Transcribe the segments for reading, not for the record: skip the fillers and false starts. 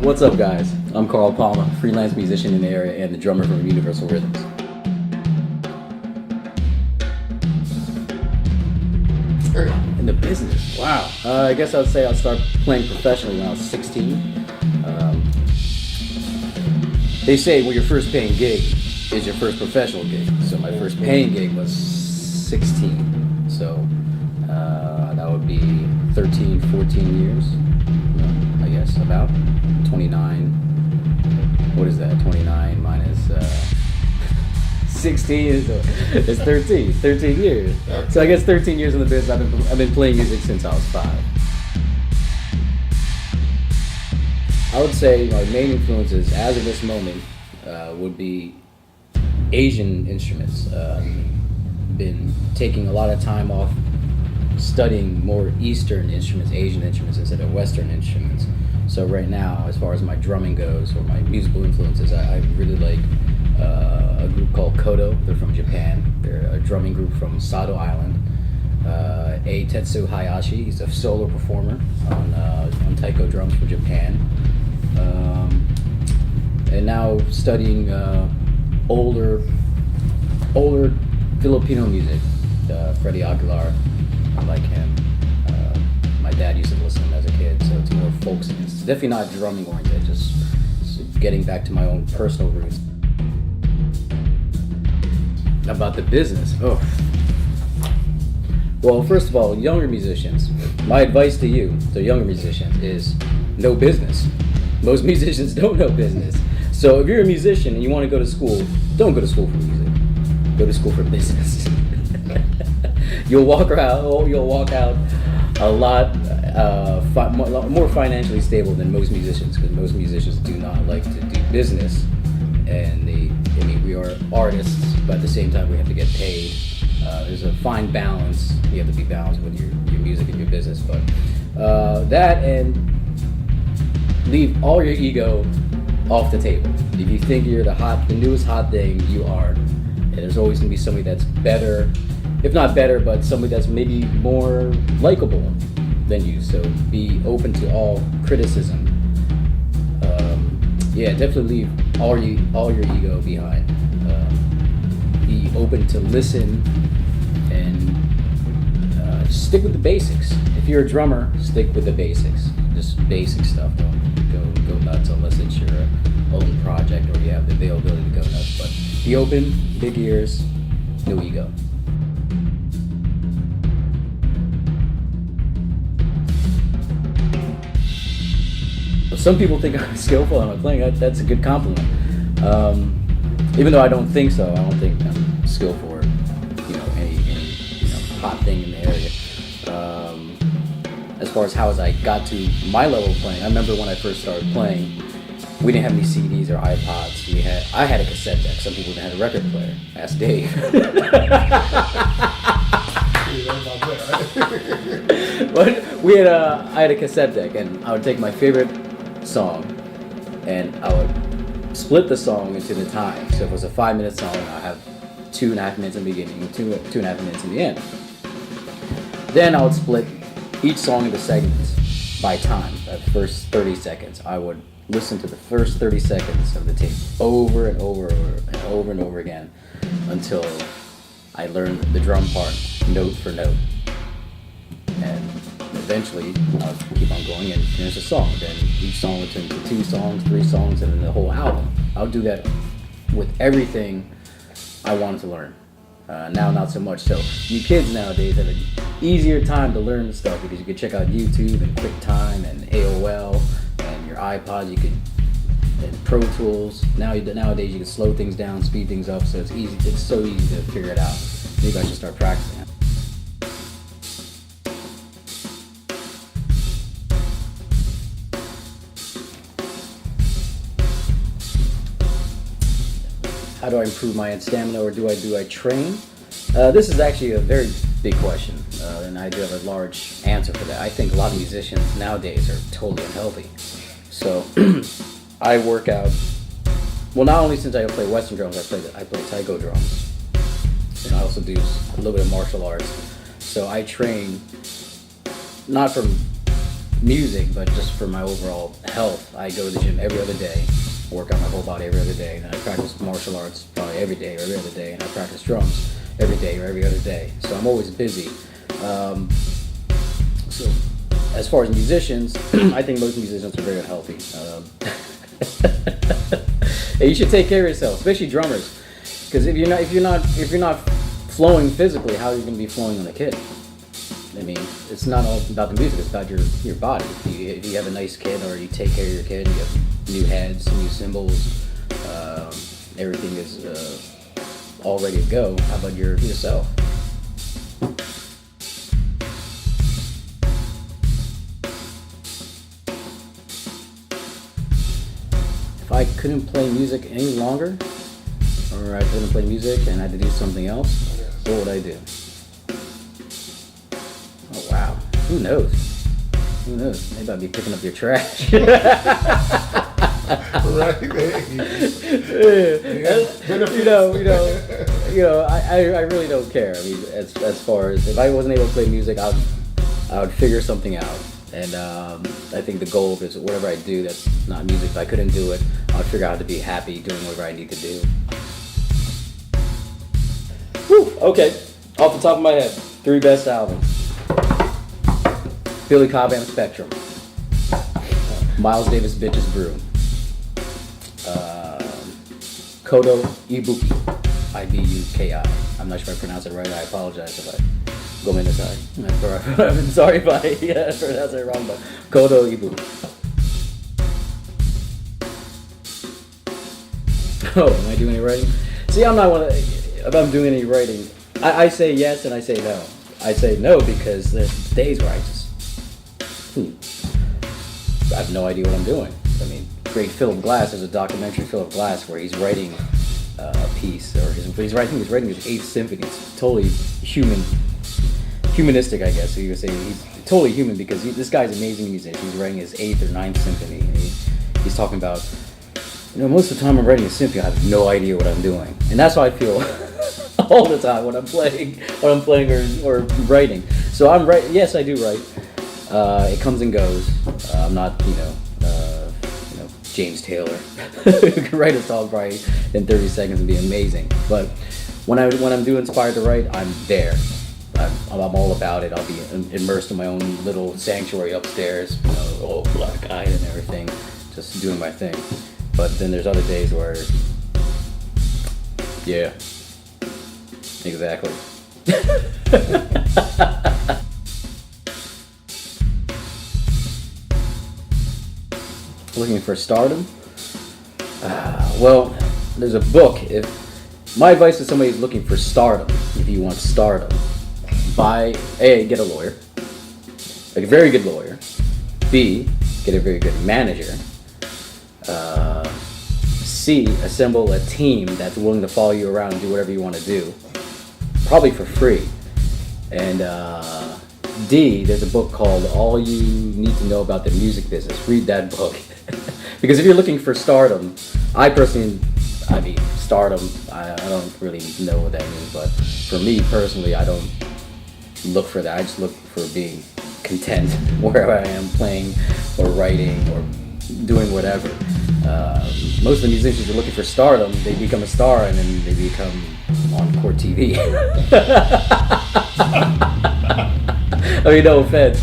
What's up, guys? I'm Karl Palma, freelance musician in the area and the drummer from Universal Rhythms. In the business, wow. I guess I would say I started playing professionally when I was 16. They say, well, your first paying gig is your first professional gig. So my first paying gig was 16. So that would be 13, 14 years, I guess, about 29. What is that? 29 minus 16 is 13 years. So I guess 13 years in the business. I've been playing music since I was 5. I would say my main influences as of this moment would be Asian instruments. Been taking a lot of time off studying more Eastern instruments, Asian instruments instead of Western instruments. So right now, as far as my drumming goes or my musical influences, I really like a group called Kodo. They're from Japan. They're a drumming group from Sado Island. Tetsu Hayashi, he's a solo performer on taiko drums from Japan. And now studying older Filipino music. Freddie Aguilar, I like him. My dad used to listen to him as a kid, so it's more folk. It's definitely not drumming oriented, just getting back to my own personal roots. About the business, well, first of all, younger musicians, my advice to you, to younger musicians, is know business. Most musicians don't know business. So if you're a musician and you want to go to school, don't go to school for music. Go to school for business. You'll walk out a lot more financially stable than most musicians, because most musicians do not like to do business. And we are artists, but at the same time we have to get paid. There's a fine balance. You have to be balanced with your music and your business. But that, and leave all your ego off the table. If you think you're the newest hot thing, you are. And there's always going to be somebody that's better, if not better, but somebody that's maybe more likable than you. So be open to all criticism. Definitely leave all your ego behind. Be open to listen and stick with the basics. If you're a drummer, stick with the basics. Just basic stuff. Don't go nuts unless it's your own project or you have the availability to go nuts. But be open, big ears, no ego. Some people think I'm skillful and I'm playing. That's a good compliment. Even though I don't think so, I don't think I'm skillful or any hot thing in the area. As far as how I got to my level of playing, I remember when I first started playing, we didn't have any CDs or iPods. I had a cassette deck. Some people didn't have a record player. Ask Dave. But I had a cassette deck, and I would take my favorite song and I would split the song into the time. So if it was a 5-minute song, I'd have 2.5 minutes in the beginning and 2.5 minutes in the end. Then I would split each song into segments by time. The first 30 seconds, I would listen to the first 30 seconds of the tape over and over and over and over again until I learned the drum part note for note. And eventually I'll keep on going and finish a song. Then each song would turn into 2 songs, 3 songs, and then the whole album. I'll do that with everything I wanted to learn. Now not so much. So you kids nowadays have an easier time to learn stuff because you can check out YouTube and QuickTime and AOL and your iPod. And Pro Tools. Nowadays you can slow things down, speed things up. So it's easy. It's so easy to figure it out. Maybe I should start practicing. How do I improve my stamina, or do I train? This is actually a very big question, and I do have a large answer for that. I think a lot of musicians nowadays are totally unhealthy. So I work out. Well, not only since I play Western drums, I play taiko drums, and I also do a little bit of martial arts. So I train not from music, but just for my overall health, I go to the gym every other day, work out my whole body every other day, and then I practice martial arts probably every day or every other day, and I practice drums every day or every other day. So I'm always busy. So as far as musicians, I think most musicians are very unhealthy. And you should take care of yourself, especially drummers, because if you're not flowing physically, how are you going to be flowing on the kit? I mean, it's not all about the music; it's about your body. If you have a nice kit, or you take care of your kit, you have new heads, new cymbals, everything is all ready to go. How about yourself? If I couldn't play music any longer, or I couldn't play music and I had to do something else, what would I do? Oh wow, who knows? Who knows? Maybe I'd be picking up your trash. Right. I really don't care. I mean, as far as if I wasn't able to play music, I would figure something out. And I think the goal is whatever I do that's not music, if I couldn't do it, I'd figure out how to be happy doing whatever I need to do. Whew, okay, off the top of my head, 3 best albums. Billy Cobham Spectrum. Miles Davis Bitches Brew. Kodo Ibuki. Ibuki. I'm not sure if I pronounced it right. I apologize if I go Minasai. I'm sorry if I pronounced it wrong, but Kodo Ibuki. Oh, am I doing any writing? See, I'm not one of, if I'm doing any writing, I say yes and I say no. I say no because there's days where I just I have no idea what I'm doing. I mean, great Philip Glass, there's a documentary, Philip Glass, where he's writing a piece, or he's writing his 8th symphony. It's totally humanistic, I guess. So you would say he's totally human because this guy's an amazing musician. He's writing his 8th or 9th symphony. And he's talking about, most of the time I'm writing a symphony, I have no idea what I'm doing, and that's how I feel all the time when I'm playing or writing. So yes, I do write. It comes and goes. I'm not, James Taylor, who can write a song probably in 30 seconds and be amazing. But when I'm too inspired to write, I'm there. I'm all about it. I'll be immersed in my own little sanctuary upstairs, all black-eyed and everything, just doing my thing. But then there's other days where, yeah, exactly. Looking for stardom? Well, there's a book. My advice to somebody who's looking for stardom, if you want stardom, get a lawyer, a very good lawyer. B, get a very good manager. C, assemble a team that's willing to follow you around and do whatever you want to do, probably for free. And D, there's a book called All You Need to Know About the Music Business. Read that book. Because if you're looking for stardom, stardom, I don't really know what that means, but for me personally, I don't look for that. I just look for being content wherever I am, playing or writing or doing whatever. Most of the musicians are looking for stardom. They become a star and then they become on court TV. I mean, no offense,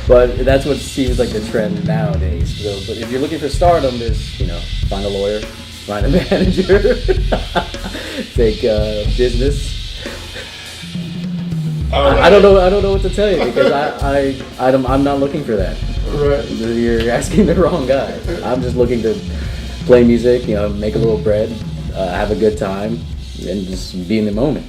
but that's what seems like the trend nowadays. So, but if you're looking for stardom, there's, find a lawyer, find a manager, take business. I don't know what to tell you because I'm not looking for that. Right. You're asking the wrong guy. I'm just looking to play music, make a little bread, have a good time, and just be in the moment.